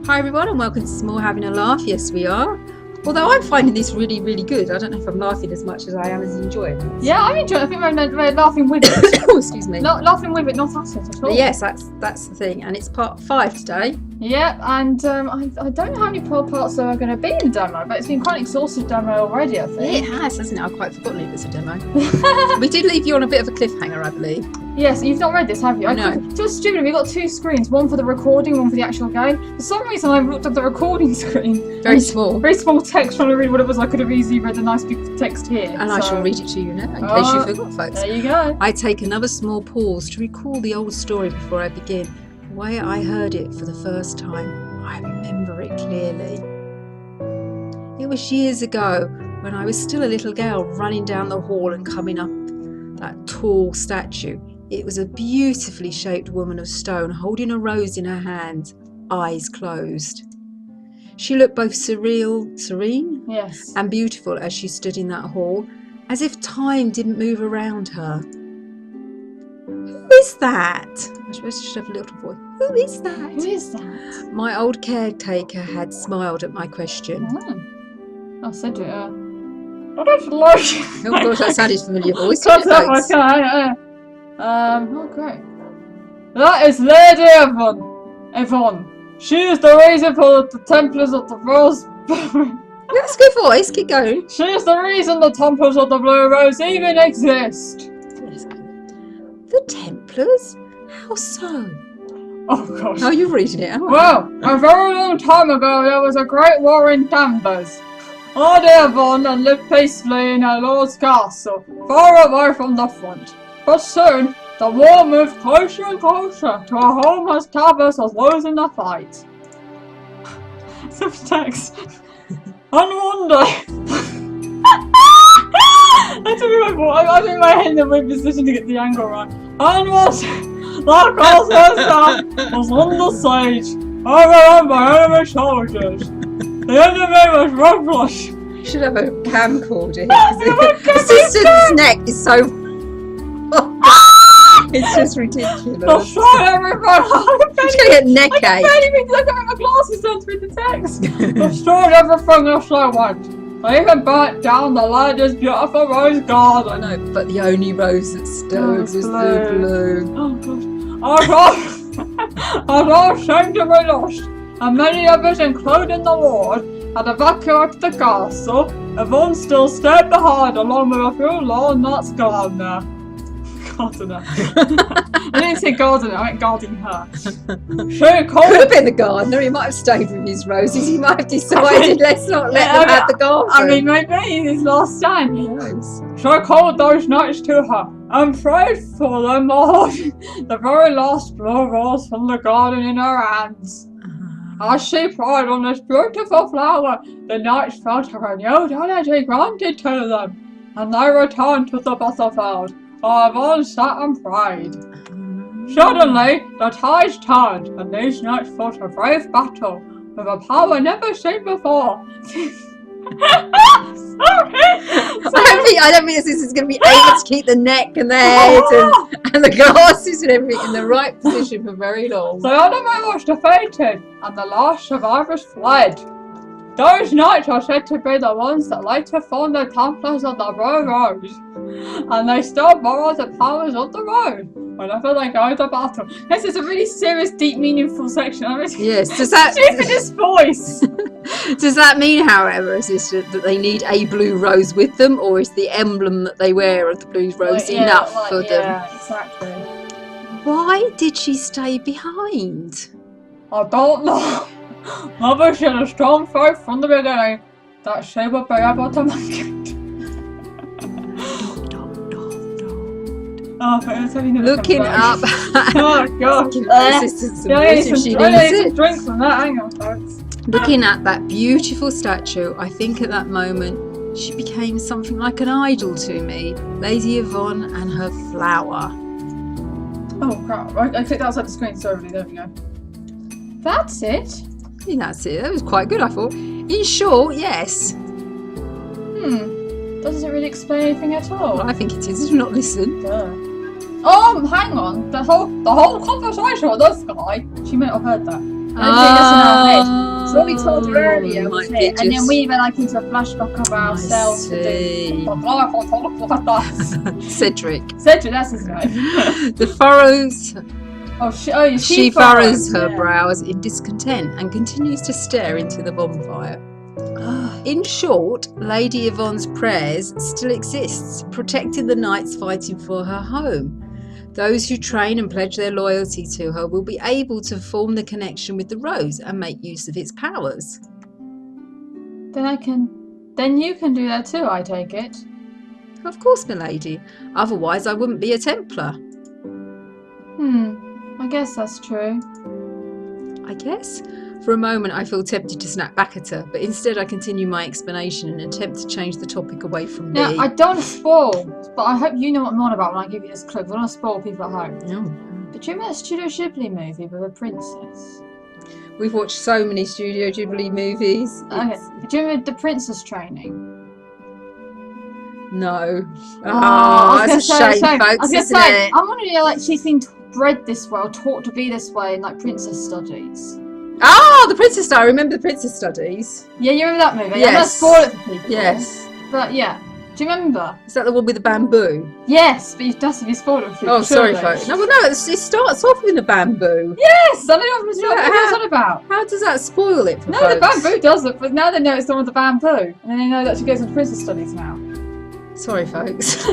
Hi everyone and welcome to Small Having a Laugh. Yes we are. Although I'm finding this really, really good. I don't know if I'm laughing as much as I am as enjoying it. Yeah, I'm enjoying it. I think we're laughing with it. Oh, excuse me. Not laughing with it, not at it at all. But yes, that's the thing. And it's part 5 today. Yeah, and I don't know how many parts there are going to be in the demo, but it's been quite an exhaustive demo already, I think. It has, hasn't it? I've quite forgotten it was a demo. We did leave you on a bit of a cliffhanger, I believe. Yes, you've not read this, have you? No. It's just stupid. We've got 2 screens, one for the recording, one for the actual game. For some reason, I looked at the recording screen. Very small. Very small text trying to read what it was. I could have easily read the nice big text here. And I shall read it to you now, in case you forgot, folks. There you go. I take another small pause to recall the old story before I begin. The way I heard it for the first time, I remember it clearly. It was years ago, when I was still a little girl running down the hall and coming up that tall statue. It was a beautifully shaped woman of stone holding a rose in her hand, eyes closed. She looked both serene Yes. and beautiful as she stood in that hall, as if time didn't move around her. Who is that? I suppose she should have a little voice. Who is that? Who is that? My old caretaker had smiled at my question. I said it. I don't like it. Oh gosh, that sounded familiar voice. Cut didn't it, off, folks? okay. Oh great. That is Lady Yvonne. She is the reason for the Templars of the Rose. That's a good voice. Keep going. She is the reason the Templars of the Blue Rose even exist. Yes. The Templars? How so? Oh gosh. Oh, you're reading it. Aren't Well, a very long time ago there was a great war in Danvers. Lady Yvonne lived peacefully in her lord's castle, far away from the front. But soon, the war moved closer and closer to her home as Danvers was losing the fight. Subtext. And one day... I took my head in the weird position to get the angle right. And was... That castle itself was under siege, overrun by enemy soldiers. The enemy was ruthless. you? Should have a camcorder. The sister's neck is so. It's just ridiculous. Destroyed everything. She's gonna get neck I ache. can't even look at my glasses don't read the text. Destroyed everything as they went. They even burnt down the lady's beautiful rose garden. I know, but the only rose that stood was the blue. Oh god. I all seemed to be lost, and many others, including the Lord, had evacuated the castle. Yvonne still stayed behind, along with a few lone knights gardener. Gardener. I didn't say gardener, I meant guarding her. She called. Could have been the gardener. He might have stayed with his roses. He might have decided let's not let them have the garden. I mean, maybe in his last stand. Who knows? She called those knights to her and prayed for them, holding the very last blue rose from the garden in her hands. As she prayed on this beautiful flower, the knights felt a renewed energy granted to them, and they returned to the battlefield. Yvonne sat and prayed. Suddenly, the tides turned, and these knights fought a brave battle with a power never seen before. I don't think this is going to be able to keep the neck and the head and the glasses and everything in the right position for very long. The enemy was defeated, and the last survivors fled. Those knights are said to be the ones that later formed the Templars of the Blue Rose, and they still borrow the powers of the Rose whenever they go to battle. This is a really serious, deep, meaningful section. Yes, does that stupidest voice? Does that mean, however, assistant, that they need a blue rose with them, or is the emblem that they wear of the blue rose enough for them? Yeah, exactly. Why did she stay behind? I don't know. Mother she had a strong faith from the beginning that she would be able to make it. Looking up. Oh god. I need some drink from that. Hang on, folks. Looking at that beautiful statue, I think at that moment she became something like an idol to me. Lady Yvonne and her flower. Oh crap! I clicked outside the screen. Sorry, there we go. That's it. I think that's it. That was quite good, I thought. In short, yes. Doesn't really explain anything at all. Well, I think it is. If not listen. Hang on. The whole conversation with this guy. She may not have heard that. And then doing this in our head. So what we told her earlier was might be it, and then just- we went like into a flashback of ourselves for see. doing Cedric. Cedric, that's his name. The furrows. She furrows her brows in discontent and continues to stare into the bonfire. In short, Lady Yvonne's prayers still exists, protecting the knights fighting for her home. Those who train and pledge their loyalty to her will be able to form the connection with the rose and make use of its powers. Then you can do that too, I take it. Of course, milady. Otherwise, I wouldn't be a Templar. I guess that's true. I guess? For a moment, I feel tempted to snap back at her, but instead I continue my explanation and attempt to change the topic away from me. Now, I don't want to spoil, but I hope you know what I'm on about when I give you this clue. I don't want to spoil people at home. No. But do you remember that Studio Ghibli movie with a princess? We've watched so many Studio Ghibli movies. Okay. Do you remember the princess training? No. I was That's a gonna shame, say, folks, I was gonna isn't say, it? I'm wondering, like, she's been bred this way or taught to be this way in, like, princess studies. The Princess Diary. I remember the Princess Studies. Yeah, you remember that movie? Yes. I'm not spoil it for people. Yes. But, yeah. Do you remember? Is that the one with the bamboo? Yes, but it does to be spoiled for people. Oh, sorry, surely. folks. No, it starts off with the bamboo. Yes! I don't know what it's on about. How does that spoil it for No, folks? the bamboo does it, but now they know it's the one with the bamboo. And then they know that she goes into princess studies now. Sorry, folks.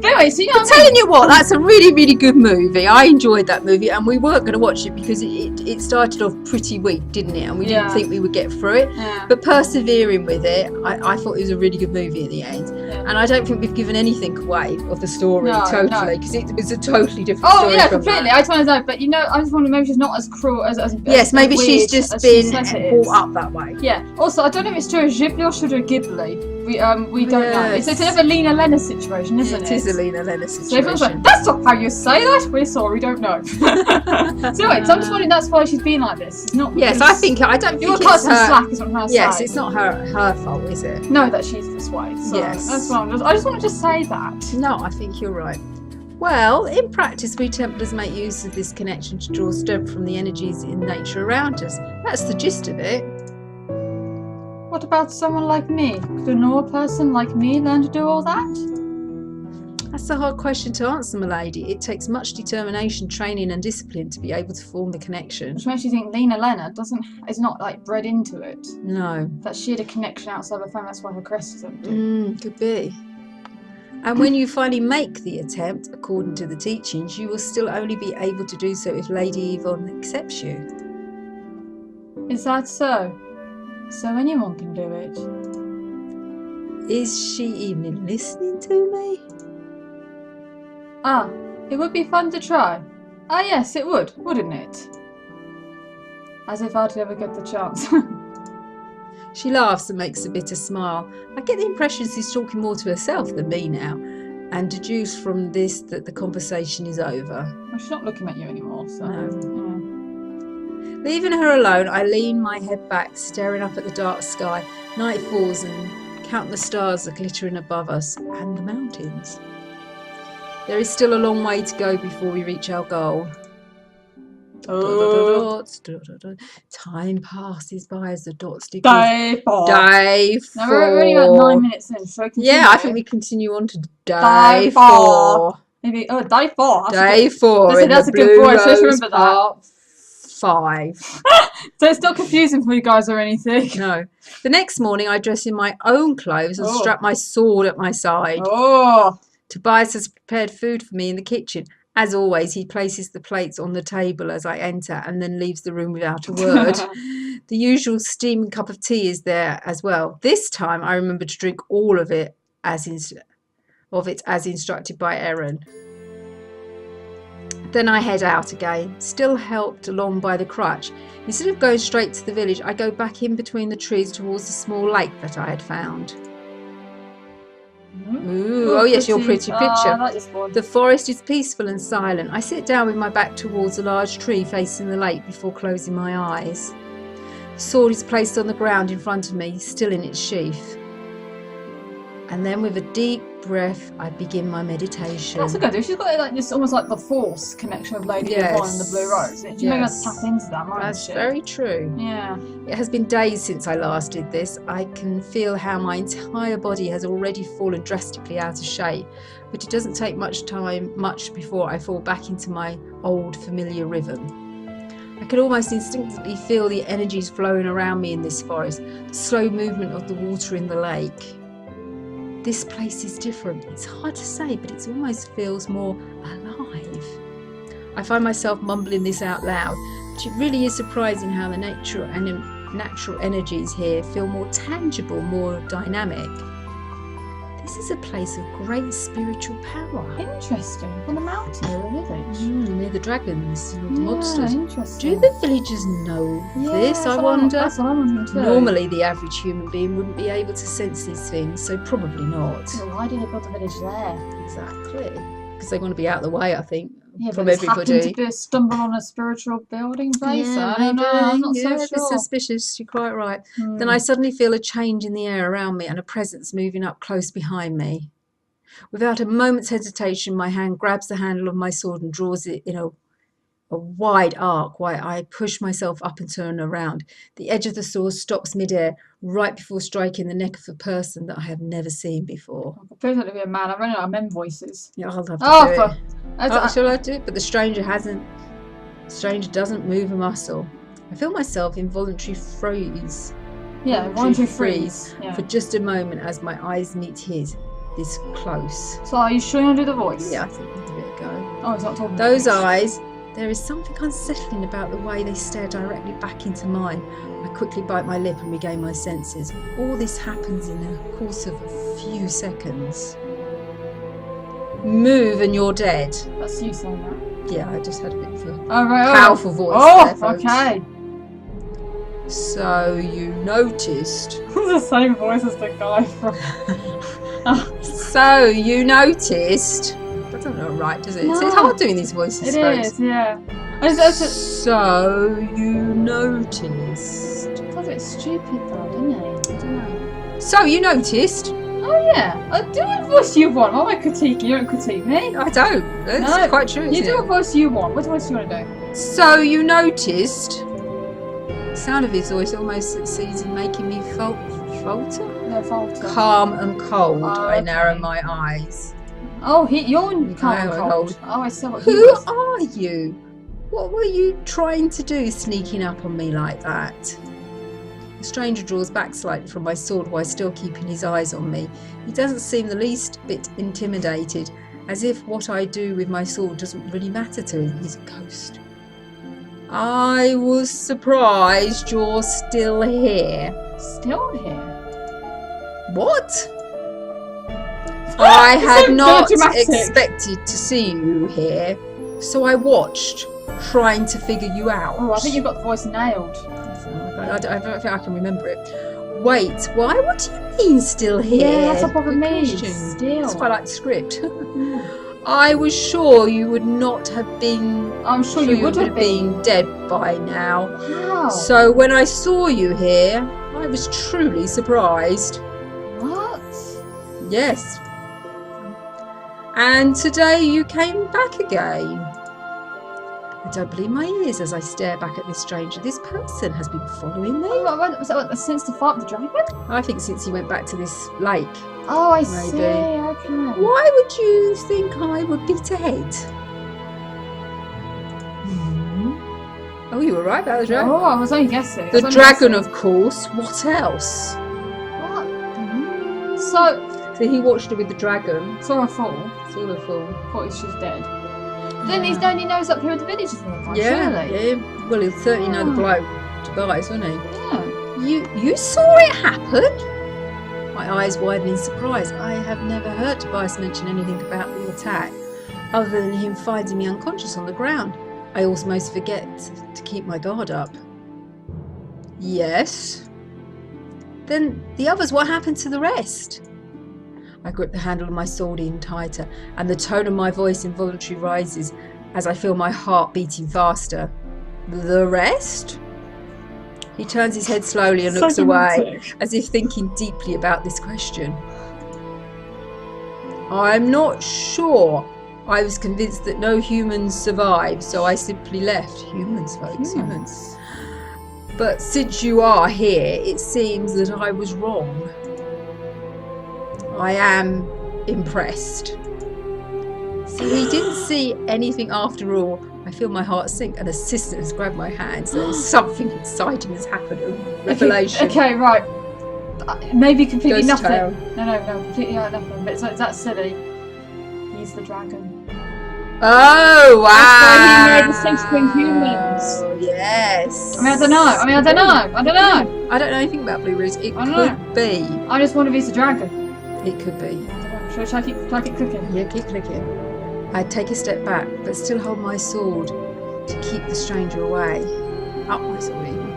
But anyway, so you know I'm telling you what, that's a really, really good movie. I enjoyed that movie, and we weren't going to watch it because it started off pretty weak, didn't it? And we didn't think we would get through it. Yeah. But persevering with it, I thought it was a really good movie at the end. Yeah. And I don't think we've given anything away of the story, No, totally, because it was a totally different Oh story. yeah, from completely. that. I just want to know, but you know, I just wonder maybe she's not as cruel as Yes, maybe weird she's just as she been says it is. brought up that way. Yeah. Also, I don't know if it's Studio Ghibli or Studio Ghibli. We don't know. Yes. It's another Lena Lena situation, isn't it? It is a Lena Lena So everyone's situation. like, that's not how you say that. We're sorry, we don't know. So anyway, so I'm just wondering that's why she's been like this. It's not. Yes, because I don't you think cut it's some her. slack is what I'm trying to Yes, say. it's not her fault, is it? No, that she's this way. So Yes. that's what I just wanted to say that. No, I think you're right. Well, in practice, we Templars make use of this connection to draw strength from the energies in nature around us. That's the gist of it. What about someone like me? Could a normal person like me learn to do all that? That's a hard question to answer, my lady. It takes much determination, training and discipline to be able to form the connection. Which makes you think Lena Lena is not like bred into it. No. That she had a connection outside her family, that's why her crest is empty. Could be. And when you finally make the attempt, according to the teachings, you will still only be able to do so if Lady Yvonne accepts you. Is that so? So anyone can do it. Is she even listening to me? Ah, it would be fun to try. Ah yes, it would, wouldn't it? As if I'd ever get the chance. She laughs and makes a bitter smile. I get the impression she's talking more to herself than me now, and deduce from this that the conversation is over. Well, she's not looking at you anymore, so... No. Yeah. Leaving her alone, I lean my head back, staring up at the dark sky. Night falls and countless stars are glittering above us, and the mountains. There is still a long way to go before we reach our goal. Time passes by as the dots decrease. Day 4. Day 4. Now we're only about 9 minutes in, so Yeah, I think we continue on to day 4. Maybe, day 4. Day 4. Listen, in that's the a good Blue voice, just Rose remember that. Part 5. So it's not confusing for you guys or anything. No. The next morning, I dress in my own clothes and strap my sword at my side. Oh. Tobias has prepared food for me in the kitchen. As always, he places the plates on the table as I enter and then leaves the room without a word. The usual steaming cup of tea is there as well. This time, I remember to drink all of it as instructed by Erin. Then I head out again, still helped along by the crutch. Instead of going straight to the village, I go back in between the trees towards the small lake that I had found. Ooh, oh yes, your pretty picture. I like this one. The forest is peaceful and silent. I sit down with my back towards a large tree facing the lake before closing my eyes. The sword is placed on the ground in front of me, still in its sheath. And then with a deep breath, I begin my meditation. That's a good idea. She's got like this, almost like the Force connection with Lady Yvonne and the Blue Rose. You maybe have to tap into that, right? That's very true. Yeah. It has been days since I last did this. I can feel how my entire body has already fallen drastically out of shape, but it doesn't take much before I fall back into my old familiar rhythm. I can almost instinctively feel the energies flowing around me in this forest, the slow movement of the water in the lake. This place is different. It's hard to say, but it almost feels more alive. I find myself mumbling this out loud, but it really is surprising how the natural energies here feel more tangible, more dynamic. This is a place of great spiritual power. Interesting. On the mountain or a village? Near the dragons, the monsters. Interesting. Do the villagers know this, I wonder? That's what I'm wondering too. Normally the average human being wouldn't be able to sense these things, so probably not. So why do they build a village there? Exactly. Because they want to be out of the way, I think, from but everybody. Happened to stumble on a spiritual building place. Yeah, I don't know. I'm not so a sure. bit suspicious. You're quite right. Then I suddenly feel a change in the air around me and a presence moving up close behind me. Without a moment's hesitation, my hand grabs the handle of my sword and draws it in a wide arc while I push myself up and turn around. The edge of the sword stops midair right before striking the neck of a person that I have never seen before. I prefer that to be a man. I've running out of men voices. Yeah, I'll have to do it. Shall I do it? But the stranger doesn't move a muscle. I feel myself involuntarily freeze. Yeah, voluntary freeze. For just a moment as my eyes meet his, this close. So are you sure you want to do the voice? Yeah, I think I'll give it a go. Oh, he's not talking. Those eyes, there is something unsettling about the way they stare directly back into mine. I quickly bite my lip and regain my senses. All this happens in the course of a few seconds. Move and you're dead. That's you saying that. Yeah, I just had a bit of a powerful voice. Oh, there, okay. So you noticed. The same voice as the guy from. So you noticed. That doesn't look right, does it? No. It's hard doing these voices. It is, yeah. So you noticed. That's a bit stupid though, doesn't it? I don't know. So you noticed. Oh yeah. Do a voice you want. Why am I critiquing? You don't critique me. I don't. That's quite true. You do a voice you want. What voice do you want to do? So you noticed. The sound of his voice almost succeeds in making me falter. No, falter. Calm and cold. Oh, I narrow my eyes. Oh, you're calm and cold. Oh, I see what he Who was. are you? What were you trying to do, sneaking up on me like that? The stranger draws back slightly from my sword while still keeping his eyes on me. He doesn't seem the least bit intimidated, as if what I do with my sword doesn't really matter to him. He's a ghost. I was surprised you're still here. Still here? What? I had not dramatic. expected to see you here, so I watched, trying to figure you out. Oh, I think you've got the voice nailed. I don't think I can remember it. Wait, why? What do you mean still here? Yeah, that's what bothered me. Still. It's quite like the script. I was sure you would not have been. I'm sure you would have been dead by now. Wow. So when I saw you here, I was truly surprised. What? Yes. And today you came back again. I don't believe my ears as I stare back at this stranger. This person has been following me. Was that since the fight with the dragon? I think since he went back to this lake. Oh, I Maybe. see. Okay. Why would you think I would be dead? Oh, you were right about the dragon. Oh, I was only guessing. The dragon, of course. What else? What? So he watched her with the dragon. Saw her fall. Saw her fall. Thought she's dead. Then he's only knows up here at the village is surely. Yeah. Well, he'll certainly know the bloke to guys, wouldn't he? Yeah. You saw it happen? My eyes widen in surprise. I have never heard Tobias mention anything about the attack, other than him finding me unconscious on the ground. I almost forget to keep my guard up. Yes. Then the others, what happened to the rest? I grip the handle of my sword in tighter, and the tone of my voice involuntarily rises as I feel my heart beating faster. The rest? He turns his head slowly and looks away, as if thinking deeply about this question. I'm not sure. I was convinced that no humans survived, so I simply left. Humans, folks, humans. But since you are here, it seems that I was wrong. I am impressed. So he didn't see anything after all. I feel my heart sink. An assistant has grabbed my hands and something exciting has happened. A revelation. Okay, right. Maybe completely Ghost nothing. tale. No, completely nothing. But that's silly. He's the dragon. Oh, wow. That's why he made the distinction between humans. Yes. I don't know. I don't know anything about blue rose. It I don't could be. I just wonder if he's a dragon. It could be. Shall I keep clicking? Yeah, keep clicking. I take a step back, but still hold my sword to keep the stranger away. Up my sword even.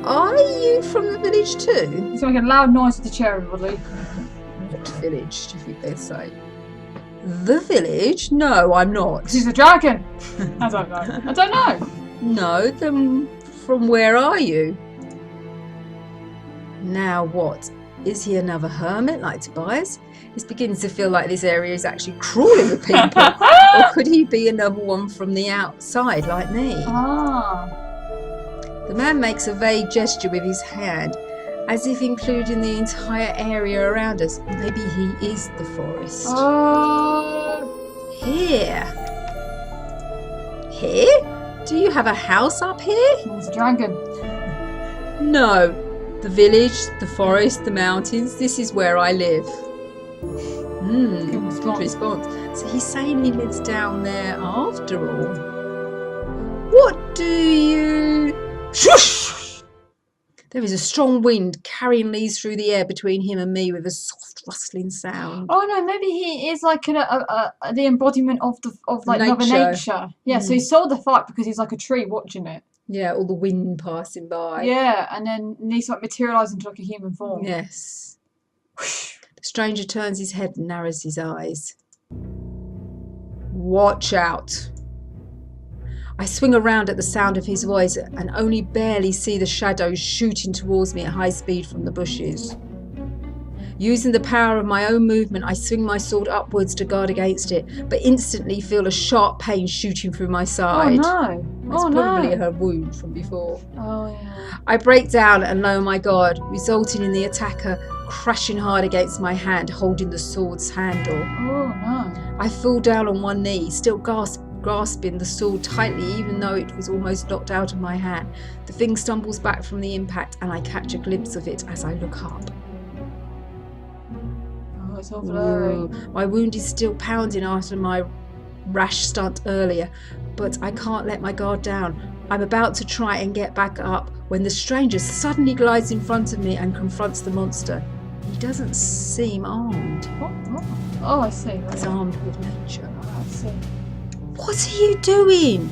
Are you from the village too? He's making a loud noise with the chair, everybody. What village do you think they'd say? The village? No, I'm not. He's a dragon. I don't know. No, then from where are you? Now what? Is he another hermit like Tobias? This begins to feel like this area is actually crawling with people. Or could he be another one from the outside like me? The man makes a vague gesture with his hand, as if including the entire area around us. Maybe he is the forest. Here? Here? Do you have a house up here? He's a dragon. No. The village, the forest, the mountains, this is where I live. Good response. So he's saying he lives down there after all. What do you... Shush! There is a strong wind carrying leaves through the air between him and me with a soft rustling sound. Oh no, maybe he is like the embodiment of Mother Nature. Yeah, so he saw the fight because he's like a tree watching it. Yeah, all the wind passing by. Yeah, and then he's like materialised into like a human form. Yes. The stranger turns his head and narrows his eyes. Watch out. I swing around at the sound of his voice and only barely see the shadows shooting towards me at high speed from the bushes. Using the power of my own movement, I swing my sword upwards to guard against it, but instantly feel a sharp pain shooting through my side. Oh no! It's probably her wound from before. Oh yeah. I break down and lo my God, resulting in the attacker crashing hard against my hand, holding the sword's handle. Oh no. I fall down on one knee, still grasping the sword tightly even though it was almost knocked out of my hand. The thing stumbles back from the impact and I catch a glimpse of it as I look up. Oh, it's all blurry. My wound is still pounding after my rash stunt earlier, but I can't let my guard down. I'm about to try and get back up when the stranger suddenly glides in front of me and confronts the monster. He doesn't seem armed. What? Oh, I see. He's armed with nature. Oh, I see. What are you doing?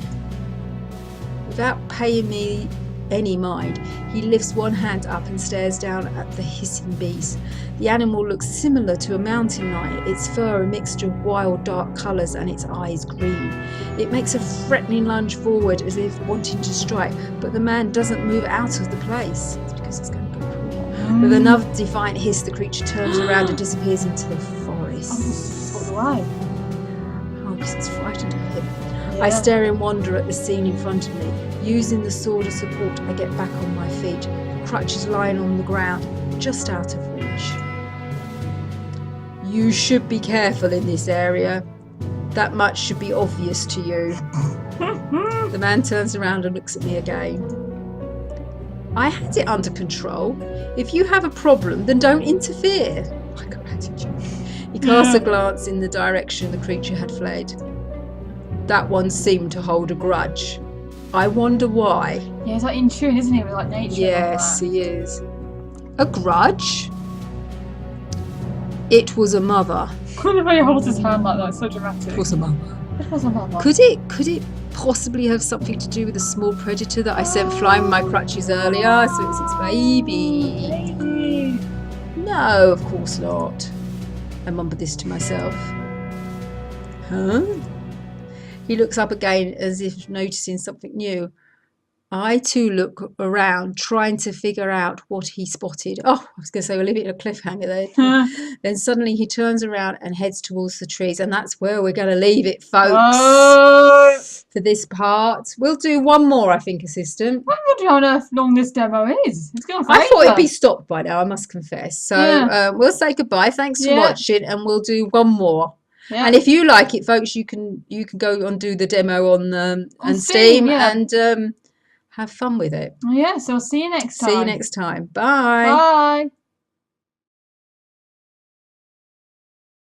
Without paying me any mind, he lifts one hand up and stares down at the hissing beast. The animal looks similar to a mountain lion, its fur a mixture of wild dark colours and its eyes green. It makes a threatening lunge forward as if wanting to strike, but the man doesn't move out of the place. It's because it's going to go through. With another defiant hiss, the creature turns around and disappears into the forest. What away? Oh, because it's frightened of him. Yeah. I stare in wonder at the scene in front of me. Using the sword as support, I get back on my feet. Crutches lying on the ground, just out of reach. You should be careful in this area. That much should be obvious to you. The man turns around and looks at me again. I had it under control. If you have a problem, then don't interfere. Like a attitude. He casts a glance in the direction the creature had fled. That one seemed to hold a grudge. I wonder why. Yeah, he's like in tune, isn't he, with like nature? Yes, he is. A grudge? It was a mother. The way he holds his hand like that, it's so dramatic. It was a mother. It was a mother. Could it possibly have something to do with a small predator that I sent flying with my crutches earlier? So it's its baby. Baby. No, of course not. I mumbled this to myself. Huh? He looks up again as if noticing something new. I too look around, trying to figure out what he spotted. Oh, I was going to say, we'll leave it at a cliffhanger there. Then suddenly he turns around and heads towards the trees, and that's where we're going to leave it, folks, for this part. We'll do one more, I think, assistant. I wonder how long this demo is. It's going for I thought it'd ages. be stopped by now, I must confess. So we'll say goodbye. Thanks for watching, and we'll do one more. Yeah. And if you like it, folks, you can go and do the demo on Steam and have fun with it. Yeah, so see you next time. See you next time. Bye. Bye.